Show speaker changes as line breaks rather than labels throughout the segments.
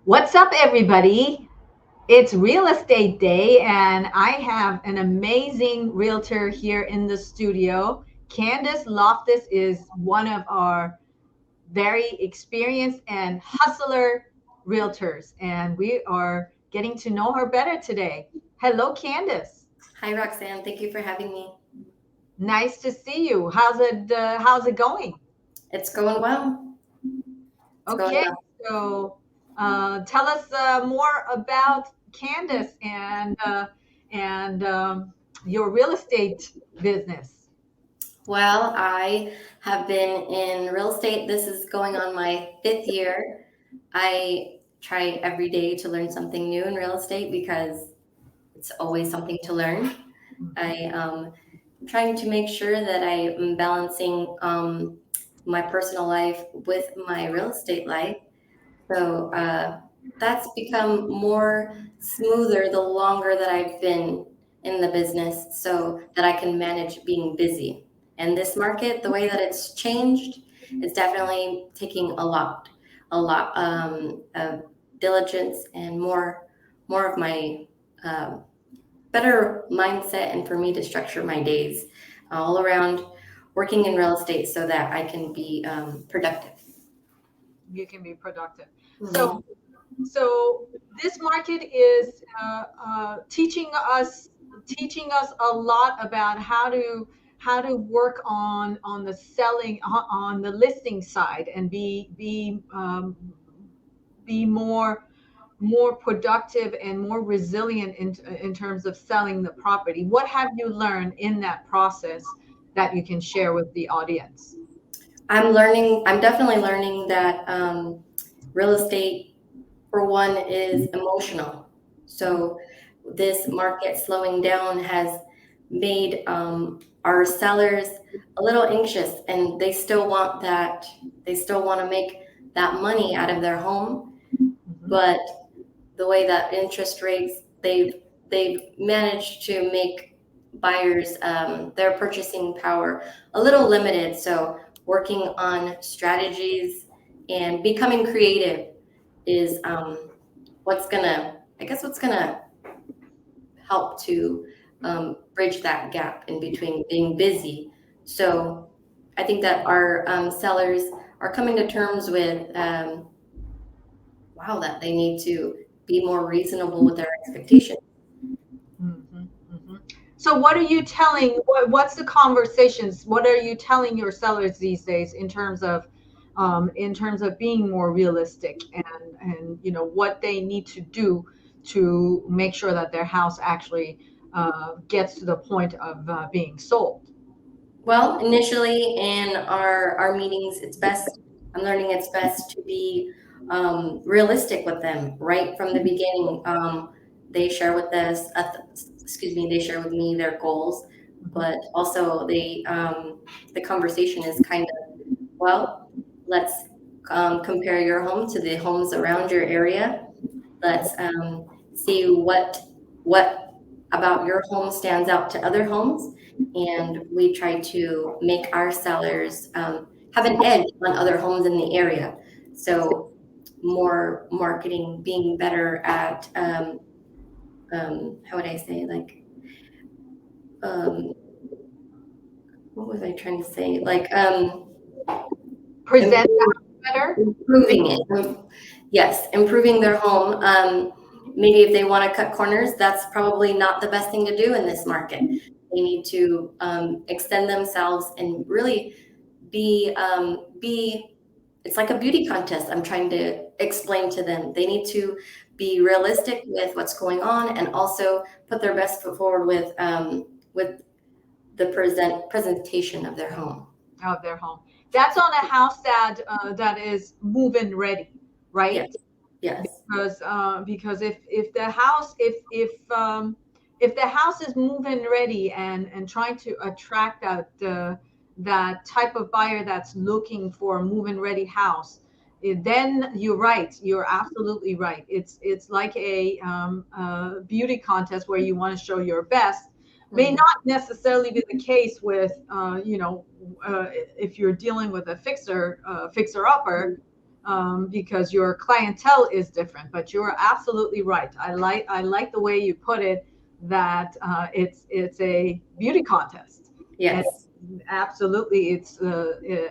What's up, everybody? It's real estate day, and I have an amazing realtor here in the studio. Kandace Loftis is one of our very experienced and hustler realtors, and we are getting to know her better today. Hello, Kandace.
Hi, Roxanne. Thank you for having me.
Nice to see you. How's it going?
It's going well. It's going
Okay,
well.
so tell us more about Candace and your real estate business.
Well, I have been in real estate. This is going on my fifth year. I try every day to learn something new in real estate because it's always something to learn. I
Mhm.
trying to make sure that I am balancing my personal life with my real estate life. So that's become more smoother the longer that I've been in the business so that I can manage being busy. And this market, the way that it's changed, is definitely taking a lot of diligence and more of my um, better mindset and for me to structure my days all around working in real estate so that I can be productive.
You can be productive. So,
Mhm.
so this market is teaching us a lot about how to work on the selling on the listing side and be more productive and more resilient in terms of selling the property. What have you learned in that process that you can share with the audience?
I'm definitely learning that real estate, for one, is emotional. So this market slowing down has made our sellers a little anxious and they still want to make that money out of their home.
Mhm.
But the way that interest rates, they've managed to make buyers their purchasing power a little limited. So working on strategies and becoming creative is what's gonna help to bridge that gap in between being busy. So I think that our sellers are coming to terms with wow, that they need to be more reasonable with their expectations.
Mhm, mhm. So what's the conversations? What are you telling your sellers these days in terms of being more realistic and what they need to do to make sure that their house actually gets to the point of being sold?
Well, initially in our meetings, I'm learning it's best to be realistic with them right from the beginning. They share with us, they share with me their goals,
Mhm.
but also the conversation is kind of, well, let's compare your home to the homes around your area. Let's see what about your home stands out to other homes, and we try to make our sellers have an edge on other homes in the area. So more marketing, being better at how would I say um, what was I trying to say
Present the
improving
house better.
improving it. Yes, improving their home. Maybe if they want to cut corners, that's probably not the best thing to do in this market. They need to extend themselves and really be. It's like a beauty contest. I'm trying to explain to them. They need to be realistic with what's going on and also put their best foot forward with the presentation of their home.
Of their home. That's on a house that is move-in ready, right?
Yes, yes.
Because if the house is move-in ready and trying to attract that type of buyer that's looking for a move-in ready house, then you're right. You're absolutely right. It's like a beauty contest where you want to show your best. May
Mhm.
not necessarily be the case with if you're dealing with a fixer upper, because your clientele is different. But you're absolutely right. I like the way you put it, that it's a beauty contest. And
Yes.
absolutely,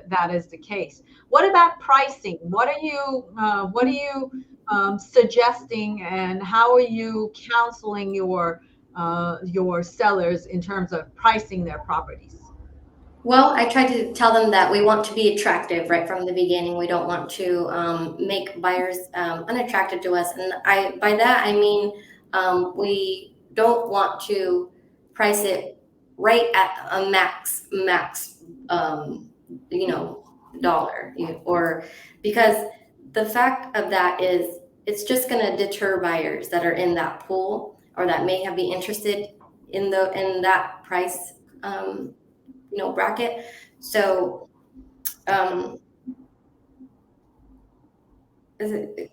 that is the case. What about pricing? What are you suggesting, and how are you counseling your sellers in terms of pricing their properties?
Well, I try to tell them that we want to be attractive right from the beginning. We don't want to make buyers unattracted to us, and by that I mean we don't want to price it right at a max um, you know dollar, or because the fact of that is it's just going to deter buyers that are in that pool or that may have be interested in that price bracket. So, um, is it,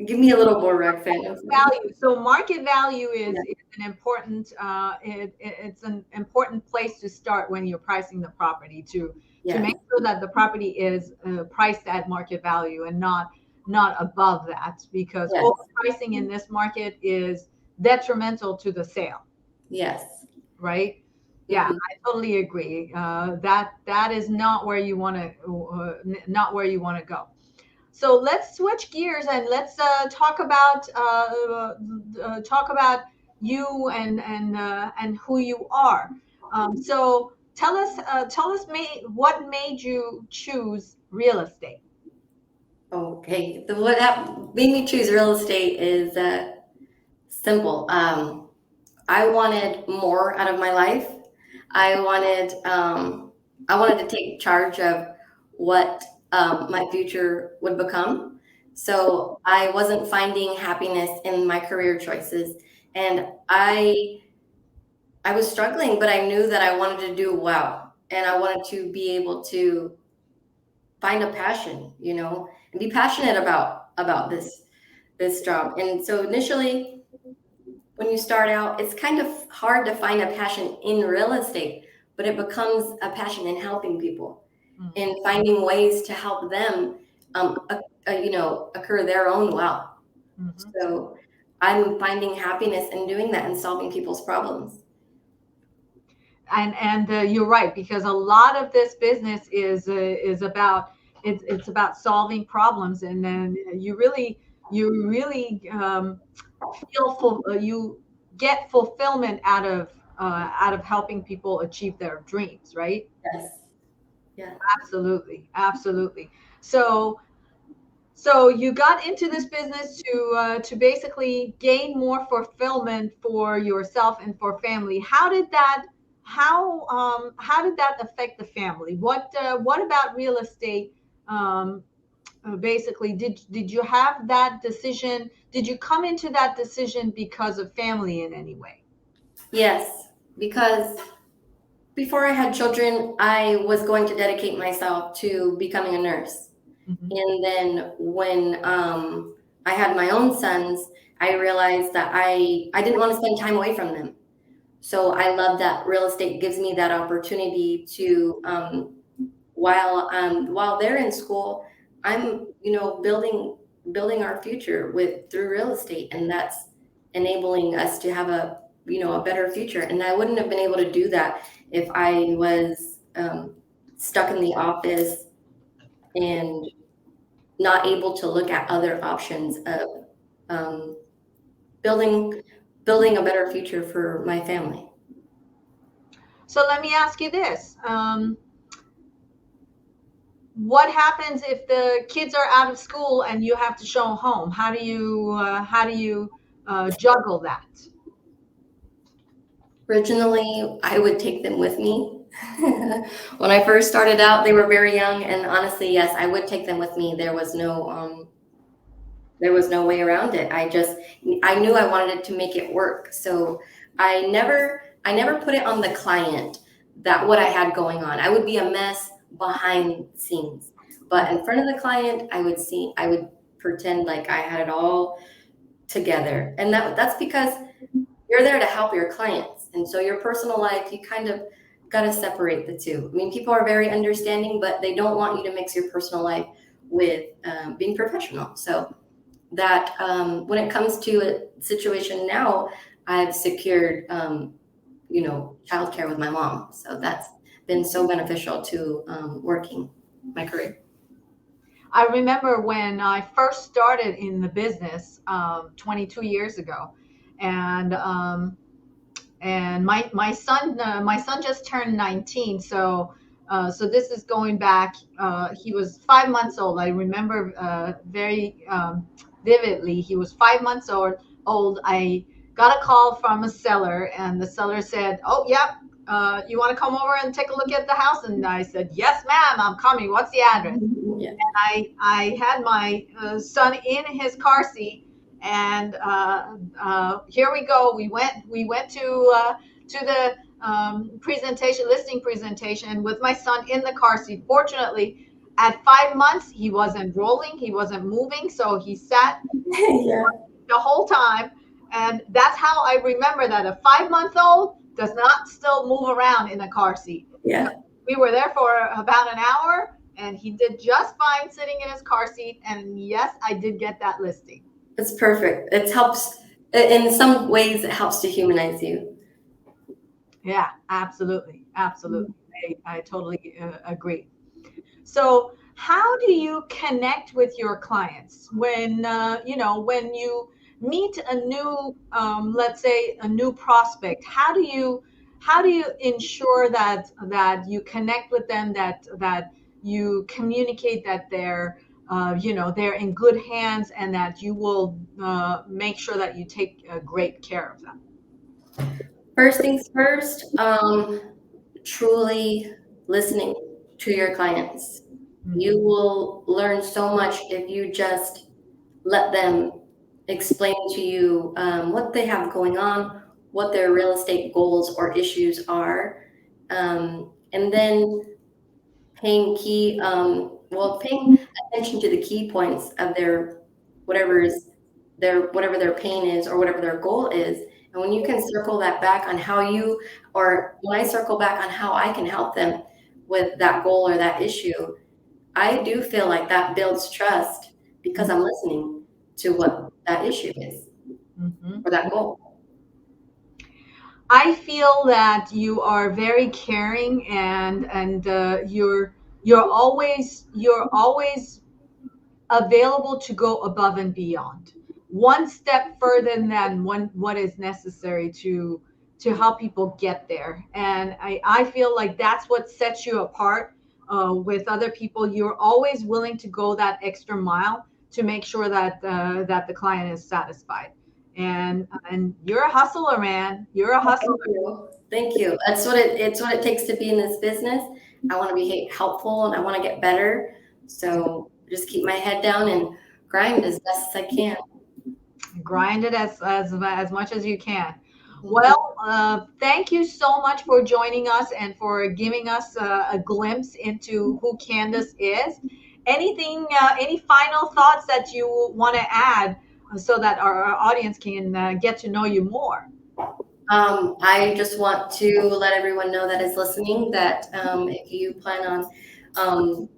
give me a little more Roxanne. I'm sorry.
Value. So market value
Yeah.
is an important it's an important place to start when you're pricing the property, to
Yes.
make sure that the property is priced at market value and not above that, because
Yes.
overpricing in this market is detrimental to the sale,
Yes.
right? Yeah,
Hmm.
I totally agree. That is not where you want to not where you want to go. So let's switch gears and let's talk about you and who you are. So what made you choose real estate?
Okay. What made me choose real estate is simple. I wanted more out of my life. I wanted I wanted to take charge of what my future would become. So I wasn't finding happiness in my career choices, and I was struggling, but I knew that I wanted to do well, and I wanted to be able to find a passion, and be passionate about this job. And so initially, when you start out, it's kind of hard to find a passion in real estate, but it becomes a passion in helping people
Mhm,
and finding ways to help them, occur their own wealth.
mhm.
So I'm finding happiness in doing that and solving people's problems.
And you're right, because a lot of this business is about it's about solving problems, and then you really you get fulfillment out of helping people achieve their dreams, right?
Yes. Yeah.
Absolutely, absolutely. So so you got into this business to basically gain more fulfillment for yourself and for family. How did that affect the family? What about real estate? Um, Basically, did you have that decision? Did you come into that decision because of family in any way?
Yes, because before I had children, I was going to dedicate myself to becoming a nurse.
Mhm.
And then when I had my own sons, I realized that I didn't want to spend time away from them. So I love that real estate gives me that opportunity to while they're in school, I'm building our future with through real estate, and that's enabling us to have a better future. And I wouldn't have been able to do that if I was stuck in the office and not able to look at other options of um, building building a better future for my family.
So let me ask you this. What happens if the kids are out of school and you have to show them home? How do you juggle that?
Originally, I would take them with me. When I first started out, they were very young, and honestly, yes, I would take them with me. There was no way around it. I knew I wanted it to make it work. So I never put it on the client that what I had going on. I would be a mess behind the scenes. But in front of the client, I would pretend like I had it all together. And that's because you're there to help your clients. And so your personal life, you kind of got to separate the two. I mean, people are very understanding, but they don't want you to mix your personal life with being professional. So that when it comes to a situation now, I've secured, childcare with my mom. So that's been so beneficial to working my career.
I remember when I first started in the business 22 years ago, and my son just turned 19. So this is going back. He was 5 months old. I remember very vividly. He was 5 months old. I got a call from a seller, and the seller said, "Oh, yep. You want to come over and take a look at the house?" And I said, "Yes, ma'am. I'm coming. What's the address?"
Yeah.
I had my son in his car seat, and here we go. We went to the listing presentation with my son in the car seat. Fortunately, at 5 months, he wasn't rolling, he wasn't moving, so he sat
Yeah.
the whole time. And that's how I remember that a 5 month old does not still move around in a car seat.
Yeah.
We were there for about an hour, and he did just fine sitting in his car seat. And yes, I did get that listing.
It's perfect. It helps in some ways. It helps to humanize you.
Yeah, absolutely. Absolutely. I totally agree. So, how do you connect with your clients when when you meet a new, let's say, a new prospect? How do you ensure that you connect with them, that you communicate that they're in good hands, and that you will make sure that you take great care of them?
First things first, truly listening to your clients. You
Mhm.
will learn so much if you just let them explain to you what they have going on, what their real estate goals or issues are, and then paying attention to the key points of their whatever is whatever their pain is or whatever their goal is. And when you can circle that back on how you, or when I circle back on how I can help them with that goal or that issue, I do feel like that builds trust because I'm listening to what that issue is
Mhm.
or that goal.
I feel that you are very caring, and you're always available to go above and beyond, one step further than what is necessary to help people get there. And I feel like that's what sets you apart with other people. You're always willing to go that extra mile to make sure that the client is satisfied. And you're a hustler, man. You're a
Oh,
hustler.
thank you. Thank you. It's what it takes to be in this business. I want to be helpful and I want to get better. So just keep my head down and grind as best as I can.
Grind it as much as you can.
Mhm.
Well, thank you so much for joining us and for giving us a glimpse into who Candace is. Any final thoughts that you want to add so that our audience can get to know you more?
I just want to let everyone know that is listening that if you plan on, um,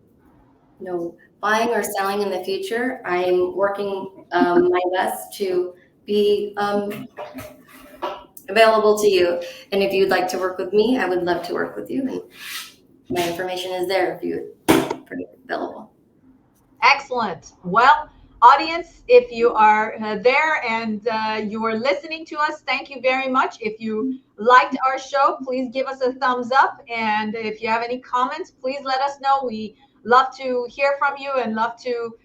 buying or selling in the future, I'm working my best to be available to you. And if you'd like to work with me, I would love to work with you. And my information is there if you're available.
Excellent. Well, audience, if you are there and you are listening to us, thank you very much. If you liked our show, please give us a thumbs up. And if you have any comments, please let us know. We love to hear from you and love to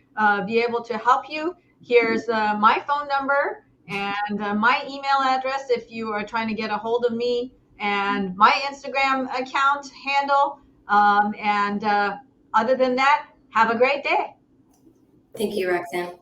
be able to help you. Here's my phone number and my email address if you are trying to get a hold of me, and my Instagram account handle. And other than that, have a great day.
Thank you, Roxanne.